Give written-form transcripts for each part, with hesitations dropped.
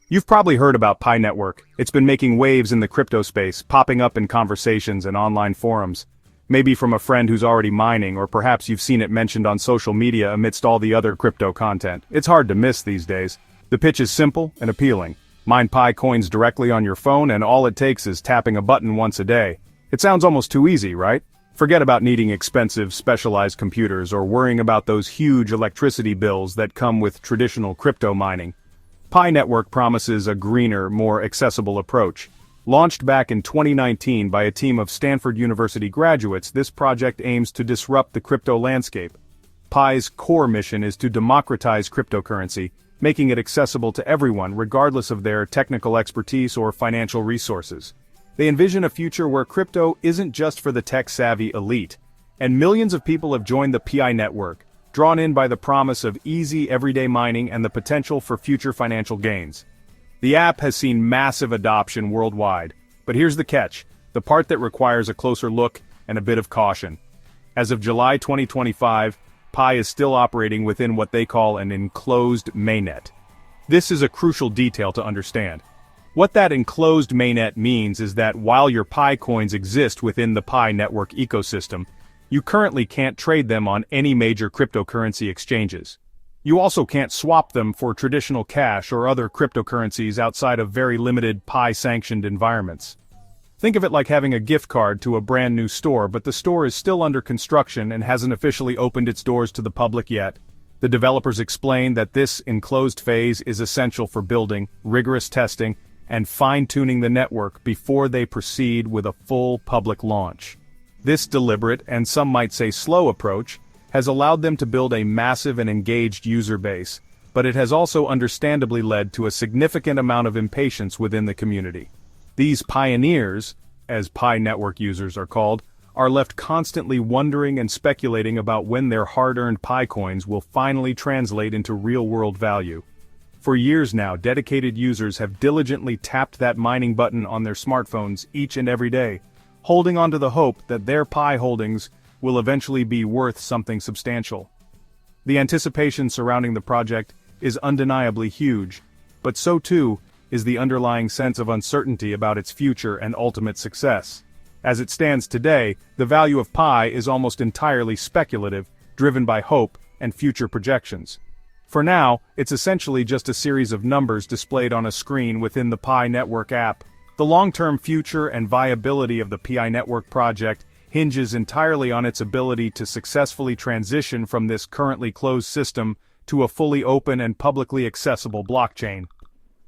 You've probably heard about Pi Network. It's been making waves in the crypto space, popping up in conversations and online forums. Maybe from a friend who's already mining, or perhaps you've seen it mentioned on social media amidst all the other crypto content. It's hard to miss these days. The pitch is simple and appealing. Mine Pi coins directly on your phone, and all it takes is tapping a button once a day. It sounds almost too easy, right? Forget about needing expensive, specialized computers or worrying about those huge electricity bills that come with traditional crypto mining. Pi Network promises a greener, more accessible approach. Launched back in 2019 by a team of Stanford University graduates, this project aims to disrupt the crypto landscape. Pi's core mission is to democratize cryptocurrency, making it accessible to everyone regardless of their technical expertise or financial resources. They envision a future where crypto isn't just for the tech-savvy elite, and millions of people have joined the Pi network, drawn in by the promise of easy everyday mining and the potential for future financial gains. The app has seen massive adoption worldwide, but here's the catch, the part that requires a closer look and a bit of caution. As of July 2025, Pi is still operating within what they call an enclosed mainnet. This is a crucial detail to understand. What that enclosed mainnet means is that while your Pi coins exist within the Pi network ecosystem, you currently can't trade them on any major cryptocurrency exchanges. You also can't swap them for traditional cash or other cryptocurrencies outside of very limited Pi-sanctioned environments. Think of it like having a gift card to a brand new store, but the store is still under construction and hasn't officially opened its doors to the public yet. The developers explain that this enclosed phase is essential for building, rigorous testing, and fine-tuning the network before they proceed with a full public launch. This deliberate, and some might say slow approach, has allowed them to build a massive and engaged user base, but it has also understandably led to a significant amount of impatience within the community. These pioneers, as Pi network users are called, are left constantly wondering and speculating about when their hard-earned Pi coins will finally translate into real-world value. For years now, dedicated users have diligently tapped that mining button on their smartphones each and every day, holding on to the hope that their Pi holdings will eventually be worth something substantial. The anticipation surrounding the project is undeniably huge, but so too is the underlying sense of uncertainty about its future and ultimate success. As it stands today, the value of Pi is almost entirely speculative, driven by hope and future projections. For now, it's essentially just a series of numbers displayed on a screen within the Pi Network app. The long-term future and viability of the Pi Network project hinges entirely on its ability to successfully transition from this currently closed system to a fully open and publicly accessible blockchain.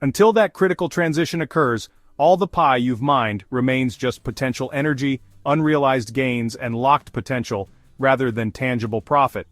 Until that critical transition occurs, all the Pi you've mined remains just potential energy, unrealized gains, and locked potential, rather than tangible profit.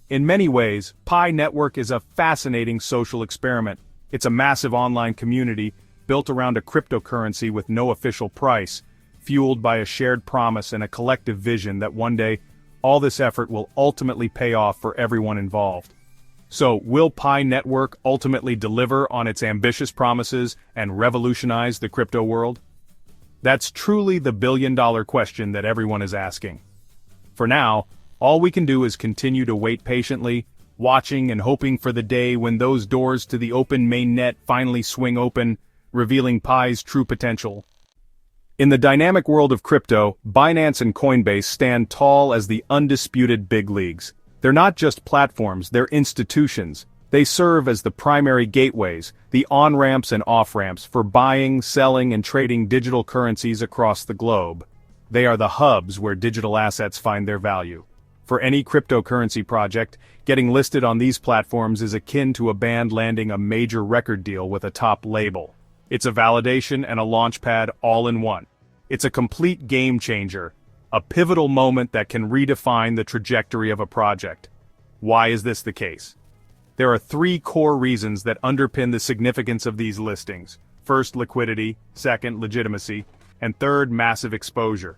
In many ways, Pi Network is a fascinating social experiment. It's a massive online community, built around a cryptocurrency with no official price, fueled by a shared promise and a collective vision that one day, all this effort will ultimately pay off for everyone involved. So, will Pi Network ultimately deliver on its ambitious promises and revolutionize the crypto world? That's truly the billion-dollar question that everyone is asking. For now, all we can do is continue to wait patiently, watching and hoping for the day when those doors to the open mainnet finally swing open, revealing Pi's true potential. In the dynamic world of crypto, Binance and Coinbase stand tall as the undisputed big leagues. They're not just platforms, they're institutions. They serve as the primary gateways, the on-ramps and off-ramps for buying, selling, and trading digital currencies across the globe. They are the hubs where digital assets find their value. For any cryptocurrency project, getting listed on these platforms is akin to a band landing a major record deal with a top label. It's a validation and a launchpad all in one. It's a complete game changer, a pivotal moment that can redefine the trajectory of a project. Why is this the case? There are three core reasons that underpin the significance of these listings. First, liquidity; second, legitimacy; and third, massive exposure.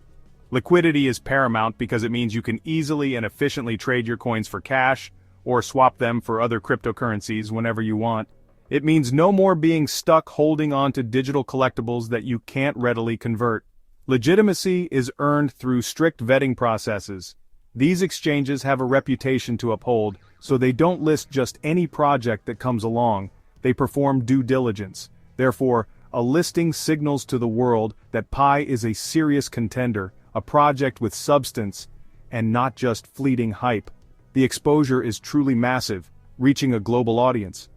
Liquidity is paramount because it means you can easily and efficiently trade your coins for cash, or swap them for other cryptocurrencies whenever you want. It means no more being stuck holding on to digital collectibles that you can't readily convert. Legitimacy is earned through strict vetting processes. These exchanges have a reputation to uphold, so they don't list just any project that comes along. They perform due diligence. Therefore, a listing signals to the world that Pi is a serious contender, a project with substance, and not just fleeting hype. The exposure is truly massive, reaching a global audience.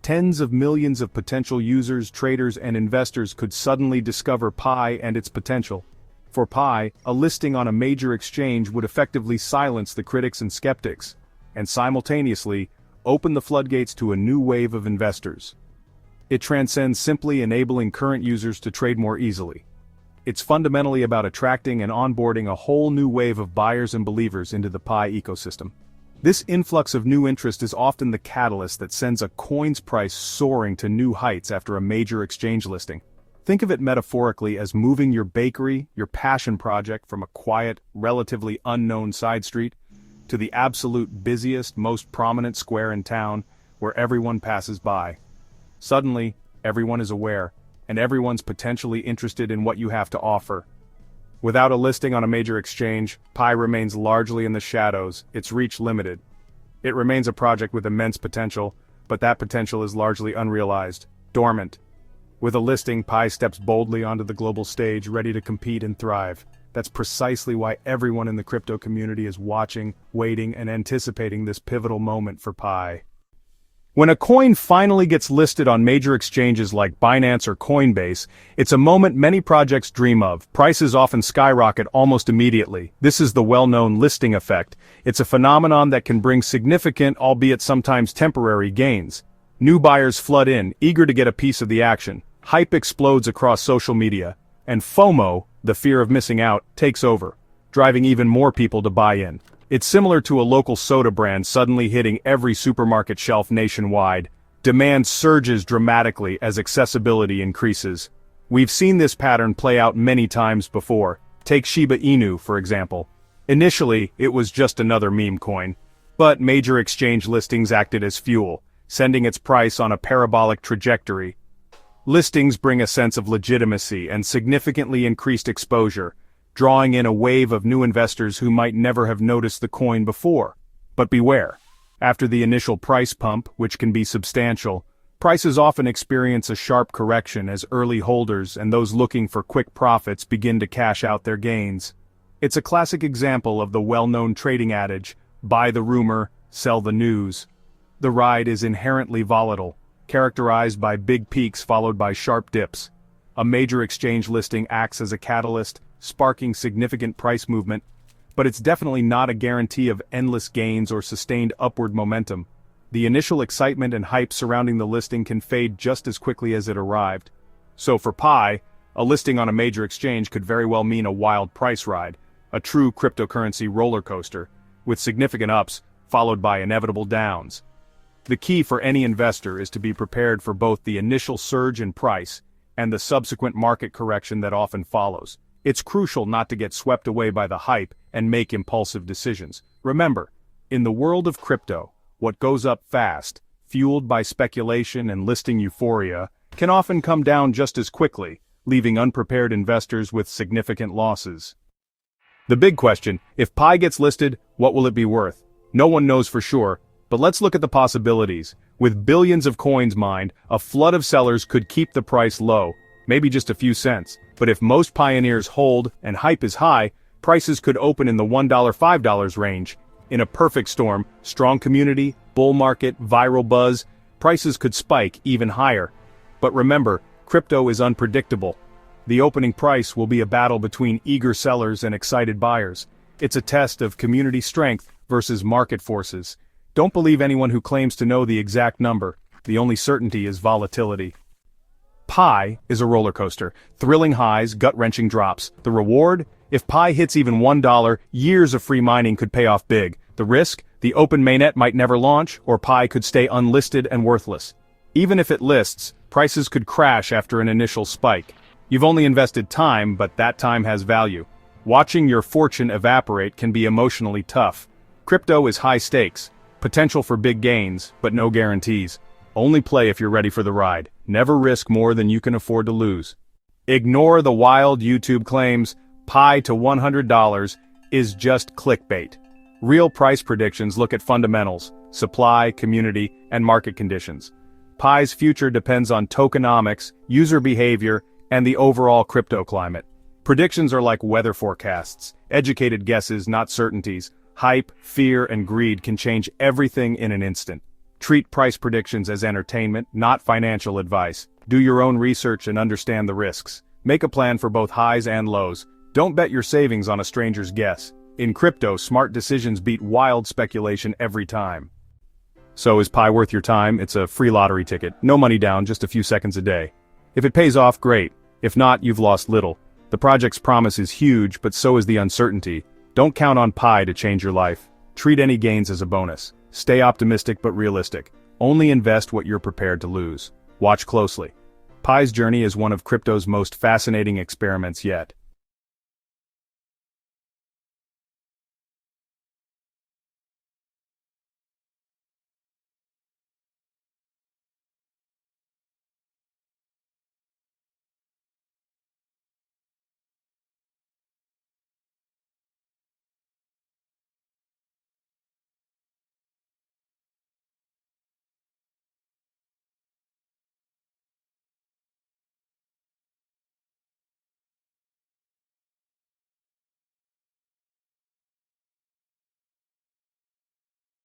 Tens of millions of potential users, traders, and investors could suddenly discover Pi and its potential. For Pi, a listing on a major exchange would effectively silence the critics and skeptics, and simultaneously, open the floodgates to a new wave of investors. It transcends simply enabling current users to trade more easily. It's fundamentally about attracting and onboarding a whole new wave of buyers and believers into the Pi ecosystem. This influx of new interest is often the catalyst that sends a coin's price soaring to new heights after a major exchange listing. Think of it metaphorically as moving your bakery, your passion project, from a quiet, relatively unknown side street to the absolute busiest, most prominent square in town where everyone passes by. Suddenly, everyone is aware, and everyone's potentially interested in what you have to offer. Without a listing on a major exchange, Pi remains largely in the shadows, its reach limited. It remains a project with immense potential, but that potential is largely unrealized, dormant. With a listing, Pi steps boldly onto the global stage, ready to compete and thrive. That's precisely why everyone in the crypto community is watching, waiting, and anticipating this pivotal moment for Pi. When a coin finally gets listed on major exchanges like Binance or Coinbase, it's a moment many projects dream of. Prices often skyrocket almost immediately. This is the well-known listing effect. It's a phenomenon that can bring significant, albeit sometimes temporary, gains. New buyers flood in, eager to get a piece of the action. Hype explodes across social media, and FOMO, the fear of missing out, takes over, driving even more people to buy in. It's similar to a local soda brand suddenly hitting every supermarket shelf nationwide. Demand surges dramatically as accessibility increases. We've seen this pattern play out many times before. Take Shiba Inu, for example. Initially, it was just another meme coin. But major exchange listings acted as fuel, sending its price on a parabolic trajectory. Listings bring a sense of legitimacy and significantly increased exposure, drawing in a wave of new investors who might never have noticed the coin before. But beware. After the initial price pump, which can be substantial, prices often experience a sharp correction as early holders and those looking for quick profits begin to cash out their gains. It's a classic example of the well-known trading adage, buy the rumor, sell the news. The ride is inherently volatile, characterized by big peaks followed by sharp dips. A major exchange listing acts as a catalyst, sparking significant price movement, but it's definitely not a guarantee of endless gains or sustained upward momentum. The initial excitement and hype surrounding the listing can fade just as quickly as it arrived. So for Pi, a listing on a major exchange could very well mean a wild price ride, a true cryptocurrency roller coaster, with significant ups followed by inevitable downs. The key for any investor is to be prepared for both the initial surge in price and the subsequent market correction that often follows. It's crucial not to get swept away by the hype and make impulsive decisions. Remember, in the world of crypto, what goes up fast, fueled by speculation and listing euphoria, can often come down just as quickly, leaving unprepared investors with significant losses. The big question, if Pi gets listed, what will it be worth? No one knows for sure, but let's look at the possibilities. With billions of coins mined, a flood of sellers could keep the price low, maybe just a few cents. But if most pioneers hold and hype is high, prices could open in the $1, $5 range. In a perfect storm, strong community, bull market, viral buzz, prices could spike even higher. But remember, crypto is unpredictable. The opening price will be a battle between eager sellers and excited buyers. It's a test of community strength versus market forces. Don't believe anyone who claims to know the exact number. The only certainty is volatility. Pi is a roller coaster, thrilling highs, gut-wrenching drops. The reward? If Pi hits even $1, years of free mining could pay off big. The risk? The open mainnet might never launch, or Pi could stay unlisted and worthless. Even if it lists, prices could crash after an initial spike. You've only invested time, but that time has value. Watching your fortune evaporate can be emotionally tough. Crypto is high stakes, potential for big gains, but no guarantees. Only play if you're ready for the ride. Never risk more than you can afford to lose. Ignore the wild YouTube claims. Pi to $100 is just clickbait. Real price predictions look at fundamentals, supply, community, and market conditions. Pi's future depends on tokenomics, user behavior, and the overall crypto climate. Predictions are like weather forecasts, educated guesses, not certainties. Hype, fear, and greed can change everything in an instant. Treat price predictions as entertainment, not financial advice. Do your own research and understand the risks. Make a plan for both highs and lows. Don't bet your savings on a stranger's guess. In crypto, smart decisions beat wild speculation every time. So is Pi worth your time? It's a free lottery ticket. No money down, just a few seconds a day. If it pays off, great. If not, you've lost little. The project's promise is huge, but so is the uncertainty. Don't count on Pi to change your life. Treat any gains as a bonus. Stay optimistic but realistic. Only invest what you're prepared to lose. Watch closely. Pi's journey is one of crypto's most fascinating experiments yet.